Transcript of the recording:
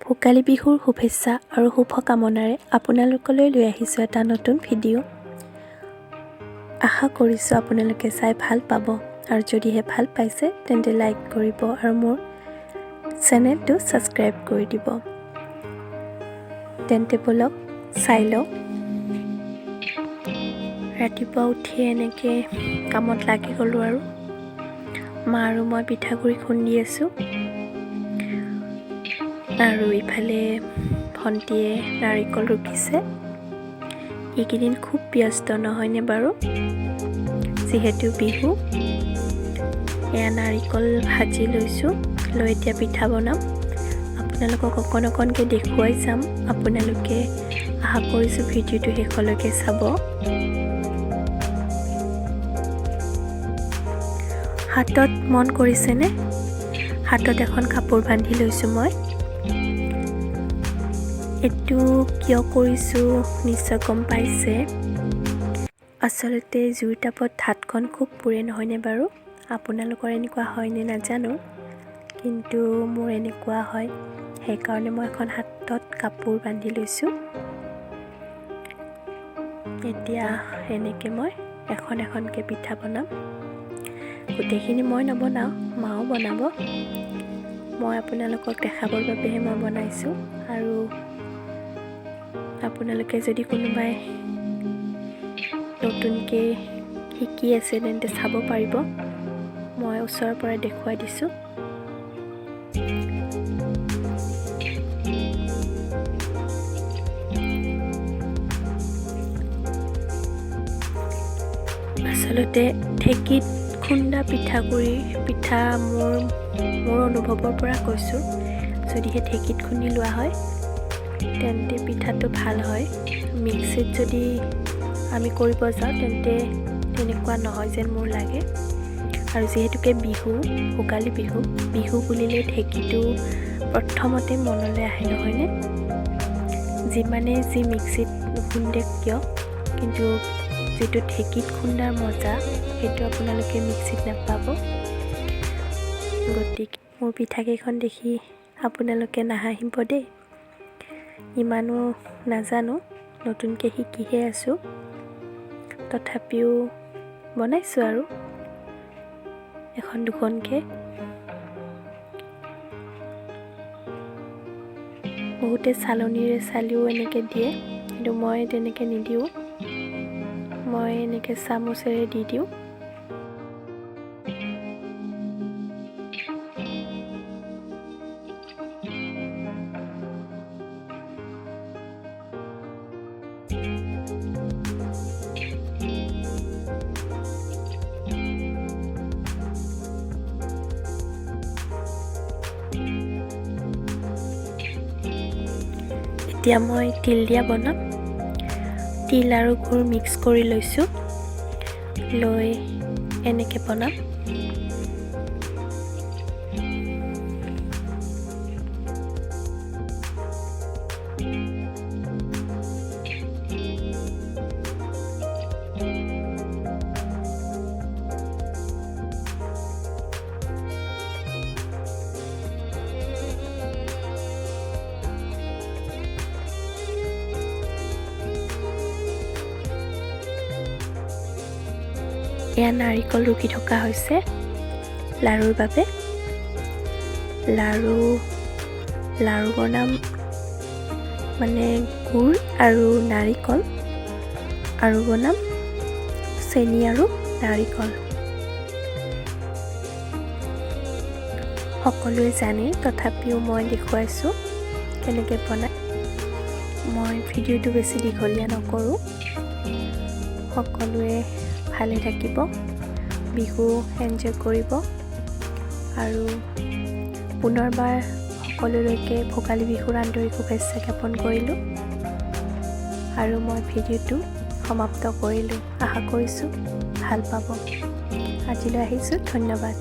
ভোগালী বিহুৰ শুভেচ্ছা আৰু শুভকামনাৰে আপোনালোকলৈ লৈ আহিছোঁ এটা নতুন ভিডিঅ'। আশা কৰিছোঁ আপোনালোকে চাই ভাল পাব, আৰু যদিহে ভাল পাইছে তেন্তে লাইক কৰিব আৰু মোৰ চেনেলটো ছাবস্ক্ৰাইব কৰি দিব। তেন্তে বলক চাই লওঁ। ৰাতিপুৱা উঠি এনেকৈ কামত লাগি গ'লোঁ আৰু মা আৰু মই পিঠাগুড়ি খুন্দি আছোঁ, আৰু ইফালে ভণ্টিয়ে নাৰিকল ৰুকিছে। এইকেইদিন খুব ব্যস্ত নহয়নে বাৰু, যিহেতু বিহু। এয়া নাৰিকল ভাজি লৈছোঁ, লৈ এতিয়া পিঠা বনাম। আপোনালোকক অকণ অকণকৈ দেখুৱাই যাম। আপোনালোকে আশা কৰিছোঁ ভিডিঅ'টো শেষলৈকে চাব। হাতত মন কৰিছেনে, হাতত এখন কাপোৰ বান্ধি লৈছোঁ মই। এইটো কিয় কৰিছোঁ নিশ্চয় গম পাইছে। আচলতে জুইৰ তাপত হাতখন খুব পুৰে নহয়নে বাৰু। আপোনালোকৰ এনেকুৱা হয়নে নাজানো, কিন্তু মোৰ এনেকুৱা হয়। সেইকাৰণে মই এখন হাতত কাপোৰ বান্ধি লৈছোঁ। এতিয়া এনেকৈ মই এখন এখনকৈ পিঠা বনাম। গোটেইখিনি মই নবনাওঁ, মাও বনাব। মই আপোনালোকক দেখাবৰ বাবেহে মই বনাইছোঁ। আৰু আপোনালোকে যদি কোনোবাই নতুনকৈ শিকি আছে তেন্তে চাব পাৰিব। মই ওচৰৰ পৰা দেখুৱাই দিছোঁ। আচলতে ঢেঁকীত খুন্দা পিঠা মোৰ অনুভৱৰ পৰা কৈছোঁ। যদিহে ঢেঁকীত খুন্দি লোৱা হয় তেন্তে পিঠাটো ভাল হয়। মিক্সিত যদি আমি কৰিব যাওঁ তেন্তে তেনেকুৱা নহয় যেন মোৰ লাগে। আৰু যিহেতুকে বিহু, ভোগালী বিহু বুলিলে ঢেঁকীটো প্ৰথমতে মনলৈ আহে নহয়নে। যিমানে যি মিক্সিত নুখুন্দে কিয়, কিন্তু যিটো ঢেঁকীত খুন্দাৰ মজা সেইটো আপোনালোকে মিক্সিত নাপাব। গতিকে মোৰ পিঠাকেইখন দেখি আপোনালোকে নাহাঁহিব দেই। ইমানো নাজানো, নতুনকৈ শিকিহে আছোঁ। তথাপিও বনাইছোঁ আৰু এখন দুখনকৈ। বহুতে চালনীৰে চালিও এনেকৈ দিয়ে, কিন্তু মই তেনেকৈ নিদিওঁ। মই এনেকৈ চামুচেৰে দি দিওঁ। এতিয়া মই তিল দিয়া বনাম। তিল আৰু গুৰ মিক্স কৰি লৈছোঁ, লৈ এনেকৈ বনাম। এয়া নাৰিকল ৰুকি থকা হৈছে লাৰুৰ বাবে। লাৰু বনাম মানে গুৰ আৰু নাৰিকল, আৰু বনাম চেনি আৰু নাৰিকল। সকলোৱে জানে, তথাপিও মই দেখুৱাইছোঁ কেনেকৈ বনাই। মই ভিডিঅ'টো বেছি দীঘলীয়া নকৰোঁ। সকলোৱে ভালে থাকিব, বিহু এনজয় কৰিব। আৰু পুনৰবাৰ সকলোলৈকে ভোগালী বিহুৰ আন্তৰিক শুভেচ্ছা জ্ঞাপন কৰিলোঁ। আৰু মই ভিডিঅ'টো সমাপ্ত কৰিলোঁ। আশা কৰিছোঁ ভাল পাব। আজিলৈ আহিছোঁ, ধন্যবাদ।